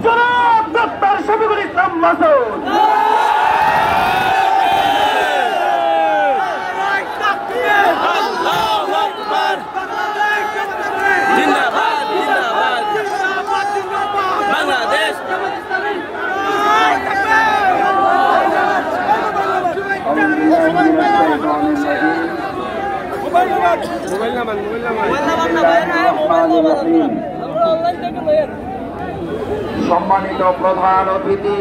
জনাব ডক্টর শফিকুল ইসলাম মাসুদ। সম্মানিত প্রধান অতিথি,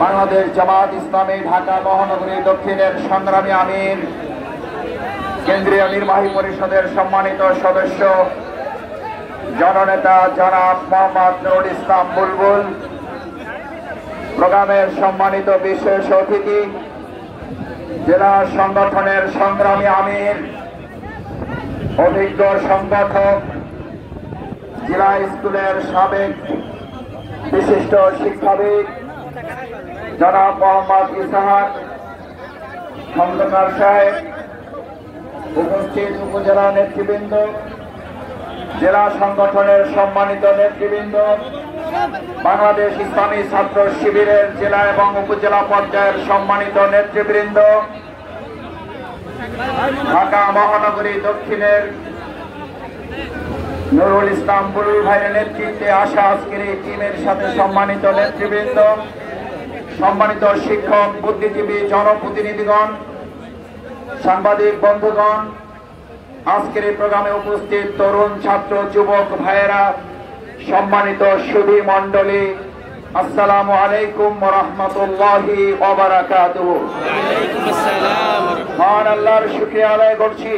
বাংলাদেশ জামাত ইসলামী ঢাকা মহানগরী দক্ষিণের সংগ্রামী আমির, কেন্দ্রীয় নির্বাহী পরিষদের সম্মানিত সদস্য জননেতা জনাব মোহাম্মদ নুরুল ইসলাম বুলবুল, প্রোগ্রামের সম্মানিত বিশেষ অতিথি জেলা সংগঠনের সংগ্রামী আমির, অভিজ্ঞ সংগঠক, জেলা স্কুলের সাবেক বিশিষ্ট শিক্ষাবিদ জনাব মোহাম্মদ ইসহাক খন্দকার সাহেব, উপস্থিত উপজেলা নেতৃবৃন্দ, জেলা সংগঠনের সম্মানিত নেতৃবৃন্দ, বাংলাদেশ ইসলামী ছাত্র শিবিরের জেলা এবং উপজেলা পর্যায়ের সম্মানিত নেতৃবৃন্দ, ঢাকা মহানগরী দক্ষিণের নুরুল ইসলাম বুলবুল ভাইয়ের নেতৃত্বে আসা আজকের এই টিমের সাথে সম্মানিত নেতৃবৃন্দ, সম্মানিত শিক্ষক, বুদ্ধিজীবী, জনপ্রতিনিধিগণ, সাংবাদিক বন্ধুগণ, আজকের এই প্রোগ্রামে উপস্থিত তরুণ ছাত্র যুবক ভাইয়েরা, সম্মানিত সুধী মণ্ডলী, আসসালামু আলাইকুম ওয়া রাহমাতুল্লাহি ওয়া বারাকাতুহু। মহান আল্লাহর শুকরিয়া আদায় করছি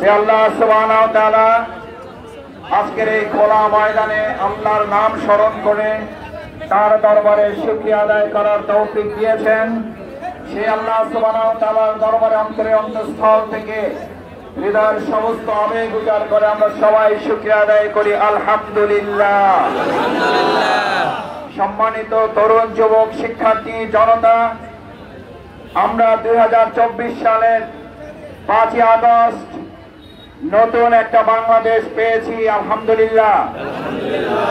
যে আল্লাহ সুবহানাহু ওয়া তাআলা আজকের এই খোলা ময়দানে আল্লাহর নাম স্মরণ করে তার দরবারে শুকরিয়া আদায় করার তৌফিক দিয়েছেন। সেই আল্লাহ সুবহানাহু ওয়া তাআলার দরবারে অন্তরে অন্তঃস্থল থেকে হৃদয়ের সমস্ত আবেগ উজাড় করে আমরা সবাই শুকরিয়া আদায় করি আলহামদুলিল্লাহ। সম্মানিত তরুণ যুবক শিক্ষার্থী জনতা, আমরা 2024 সালের 5ই আগস্ট নতুন একটা বাংলাদেশ পেয়েছি আলহামদুলিল্লাহ।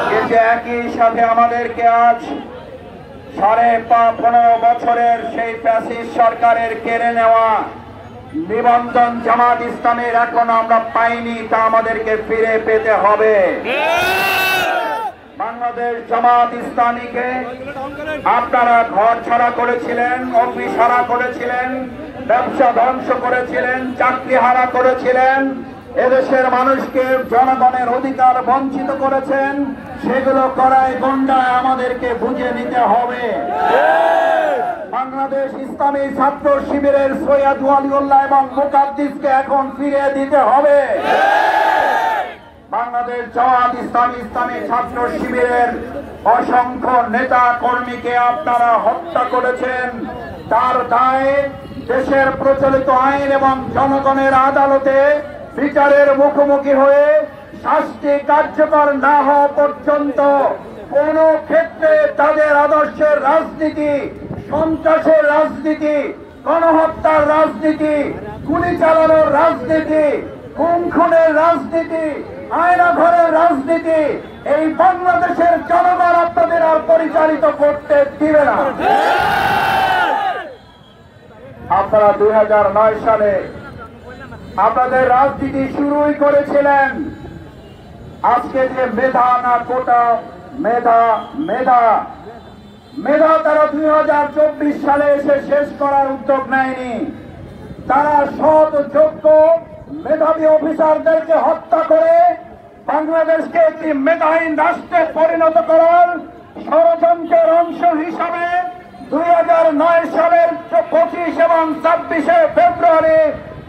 কিন্তু একই সাথে আমাদেরকে আজ 15.5 বছরের সেই ফ্যাসিস্ট সরকারের কেড়ে নেওয়া নিবন্ধন জামাত ইসলামের এখন আমরা পাইনি, তা আমাদেরকে ফিরে পেতে হবে। বাংলাদেশ জামাত ইসলামীকে আপনারা ঘর ছাড়া করেছিলেন, অফিস হারা করেছিলেন, ব্যবসা ধ্বংস করেছিলেন, চাকরি হারা করেছিলেন, এদেশের মানুষকে জনগণের অধিকার বঞ্চিত করেছেন। সেগুলো করায় গন্ডায় আমাদেরকে বুঝে নিতে হবে। বাংলাদেশ ইসলামী ছাত্র শিবিরের সৈয়দ ওয়ালিউল্লাহ এবং মুকাদ্দিসকে এখন ফিরে দিতে হবে। বাংলাদেশ জামাত ইসলামী ছাত্র শিবিরের অসংখ্য নেতা কর্মীকে আপনারা হত্যা করেছেন। তার দায়ে দেশের প্রচলিত আইন এবং জনগণের আদালতে বিচারের মুখোমুখি হয়ে শাস্তি কার্যকর না হওয়া পর্যন্ত কোন ক্ষেত্রে তাদের আদর্শের রাজনীতি, সন্ত্রাসের রাজনীতি, গণহত্যার রাজনীতি, গুলি চালানোর রাজনীতি, খুন খুনের রাজনীতি, আয়নাঘরের রাজনীতি এই বাংলাদেশের জনগণ আপনাদের আর পরিচালিত করতে দিবে না। আপনারা 2009 সালে আপনাদের রাজনীতি শুরুই করেছিলেন। আজকে যে মেধা না কোটা, মেধা মেধা মেধা তারা 2024 সালে এসে শেষ করার উদ্যোগ নেয়নি। তারা সৎ যোগ্য মেধাবী অফিসারদেরকে হত্যা করে বাংলাদেশকে একটি মেধাহীন রাষ্ট্রে পরিণত করার ষড়যন্ত্রের অংশ হিসাবে 2009 সালের 25 এবং 26 ফেব্রুয়ারি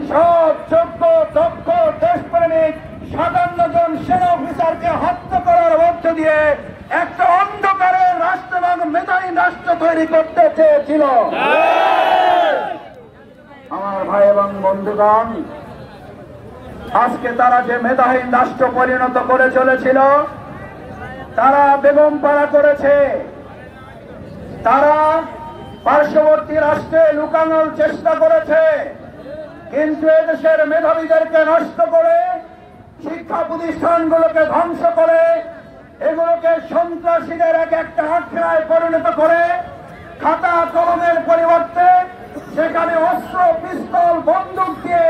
সৎ যোগ্য দক্ষ দেশপ্রেমিক 57 জন সেনা অফিসারকে হত্যা করার মধ্য দিয়ে একটা অন্ধকারের রাষ্ট্র এবং মেধাহীন রাষ্ট্র তৈরি করতে চেয়েছিল। আমার ভাই এবং বন্ধুগণ, আজকে তারা যে মেধাহীন রাষ্ট্র পরিণত করে চলেছিল, তারা বেগমপাড়া করেছে, তারা পার্শ্ববর্তী রাষ্ট্রে লুকানোর চেষ্টা করেছে। কিন্তু এদেশের মেধাবীদেরকে নষ্ট করে, শিক্ষা প্রতিষ্ঠানগুলোকে ধ্বংস করে এগুলোকে সন্ত্রাসীদের এক একটা আখড়ায় পরিণত করে খাতা কলমের পরিবর্তে সেখানে অস্ত্র পিস্তল বন্দুক দিয়ে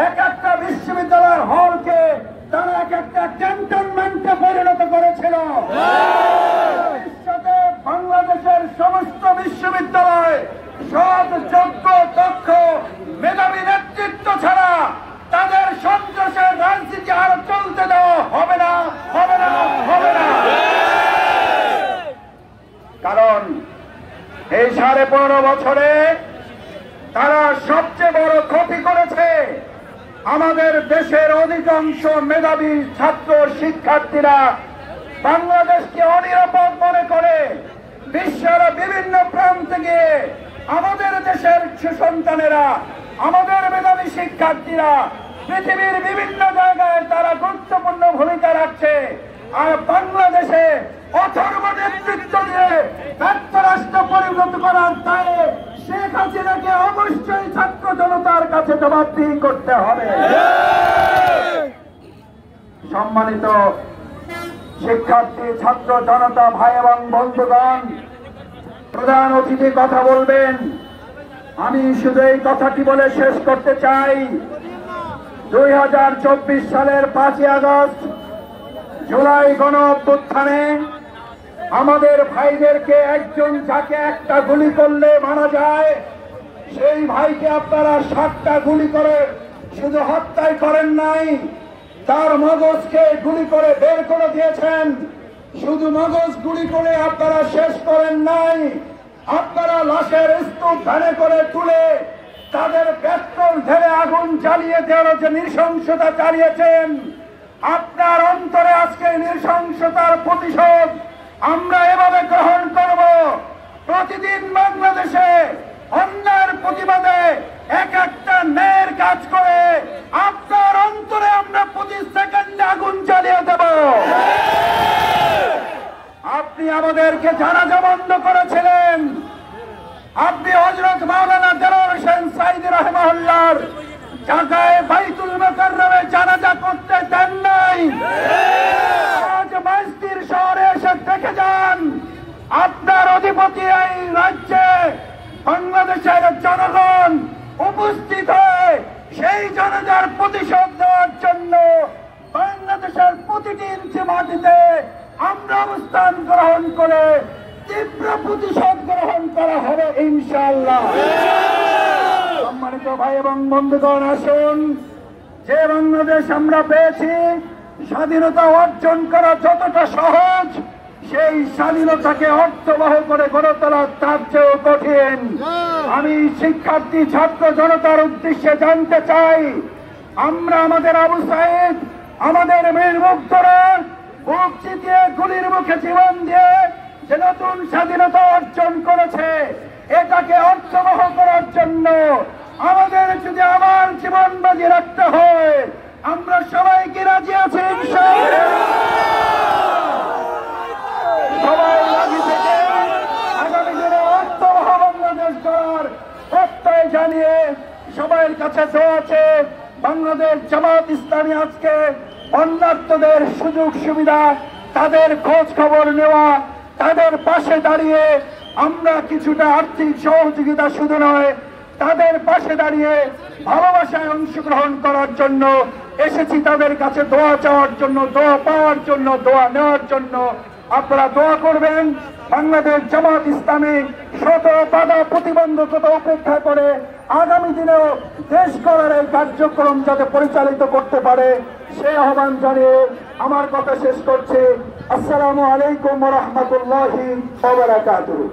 এক একটা বিশ্ববিদ্যালয়ের হলকে তারা এক একটা ক্যান্টনমেন্টে পরিণত করেছিল। ভবিষ্যতে বাংলাদেশের সমস্ত বিশ্ববিদ্যালয় সৎ যোগ্য দক্ষ মেধাবী নেতৃত্ব ছাড়া তাদের সন্ত্রাসের রাজনীতি আর চলতে দেওয়া হবে না, হবে না, হবে না। কারণ এই 15.5 বছরে তারা সবচেয়ে বড় ক্ষতি করেছে। আমাদের দেশের অধিকাংশ মেধাবী ছাত্র শিক্ষার্থীরা বাংলাদেশকে অনিরাপদ মনে করে বিশ্বের বিভিন্ন প্রান্তে গিয়ে আমাদের দেশের সুসন্তানেরা, আমাদের মেধাবী শিক্ষার্থীরা পৃথিবীর বিভিন্ন জায়গায় তারা গুরুত্বপূর্ণ ভূমিকা রাখছে। আর বাংলাদেশে অথর্ব নেতৃত্ব দিয়ে ব্যর্থ রাষ্ট্র পরিণত করার দায়ে শেখ হাসিনাকে অবশ্যই ছাত্র জনতার কাছে জবাবদিহি করতে হবে। সম্মানিত শিক্ষার্থী, ছাত্র জনতা, ভাই এবং বন্ধুগণ, প্রধান অতিথি কথা বলবেন। আমি শুধু এই কথাটি বলে শেষ করতে চাই, 2024 সালের 5ই আগস্ট জুলাই গণ অভ্যুত্থানে আমাদের ভাইদেরকে একজন যাকে একটা গুলি করলে মারা যায়, সেই ভাইকে আপনারা 7টা গুলি করে শুধু হত্যাই করেন নাই, তার মগজকে গুলি করে বের করে দিয়েছেন। শুধু মগজ গুলি করে আপনারা শেষ করেন নাই, আপনারা লাশের স্তূপ ভ্যানে করে তুলে তাদের পেট্রোল ঢেলে আগুন জ্বালিয়ে দেওয়ার যে নৃশংসতা চালিয়েছেন, আপনার অন্তরে আজকে নৃশংসতার প্রতিশোধ আমরা এভাবে গ্রহণ করব। প্রতিদিন বাংলাদেশে অন্যায়ের প্রতিবাদে এক একটা ন্যায়ের কাজ করে আপনার অন্তরে আমরা প্রতি সেকেন্ডে আগুন জ্বালিয়ে দেব। আপনি আমাদেরকে জানাজা বন্ধ করেছিলেন, আপনি হযরত মাওলানা দেলোয়ার হোসেন সাঈদী রাহিমাহুল্লাহর জায়গায় বাইতুল মুকাররমে জানাজা করতে দেন নাই। আজ মসজিদ শহরে এসে দেখে যান, আপনার অধিপতি এই রাজ্যে বাংলাদেশের জনগণ উপস্থিত হয়ে সেই জানাজার প্রতিশোধ দেওয়ার জন্য বাংলাদেশের প্রতিটি ইঞ্চি মাটিতে আমরা অবস্থান গ্রহণ করে তীব্র প্রতিশোধ গ্রহণ করা হবে ইনশাআল্লাহ। সম্মানিত ভাই এবং বন্ধুগণ, আসুন, যে বাংলাদেশ আমরা পেয়েছি, স্বাধীনতা অর্জন করা যতটা সহজ, সেই স্বাধীনতাকে অর্থবহ করে গড়ে তোলা তার চেয়েও কঠিন। আমি শিক্ষার্থী ছাত্র জনতার উদ্দেশ্যে জানতে চাই, আমরা আমাদের আবু সাঈদ, আমাদের বীর মুগ্ধরা বুক চিতিয়ে গুলির মুখে জীবন দিয়ে যে নতুন স্বাধীনতা অর্জন করেছে, এটাকে অর্থবহ করার জন্য আমাদের যদি আমার জীবন বাজি রাখতে হয়, আমরা সবাইকে রাজি আছি ইনশাআল্লাহ। সবাই রাজি থেকে আগামী দিনে অর্থবহ বাংলাদেশ গড়ার প্রত্যয় জানিয়ে সবাই কাছে দোয়া আছে। বাংলাদেশ জামাত ইসলামী আজকে বন্যার্তদের সুযোগ সুবিধা, তাদের খোঁজ খবর নেওয়া, তাদের পাশে দাঁড়িয়ে আমরা কিছুটা আর্থিক সহযোগিতা শুধু নয়, তাদের পাশে দাঁড়িয়ে ভালোবাসায় অংশগ্রহণ করার জন্য এসেছি, তাদের কাছে দোয়া চাওয়ার জন্য, দোয়া পাওয়ার জন্য, দোয়া নেওয়ার জন্য। আপনারা দোয়া করবেন বাংলাদেশ জামাত ইসলামী শত বাধা প্রতিবন্ধকতা উপেক্ষা করে আগামী দিনেও দেশ গড়ার এই কার্যক্রম যাতে পরিচালিত করতে পারে, সেই আহ্বান জানিয়ে আমার কথা শেষ করছি। আসসালামু আলাইকুম ওয়া রাহমাতুল্লাহি ওয়া বারাকাতুহু।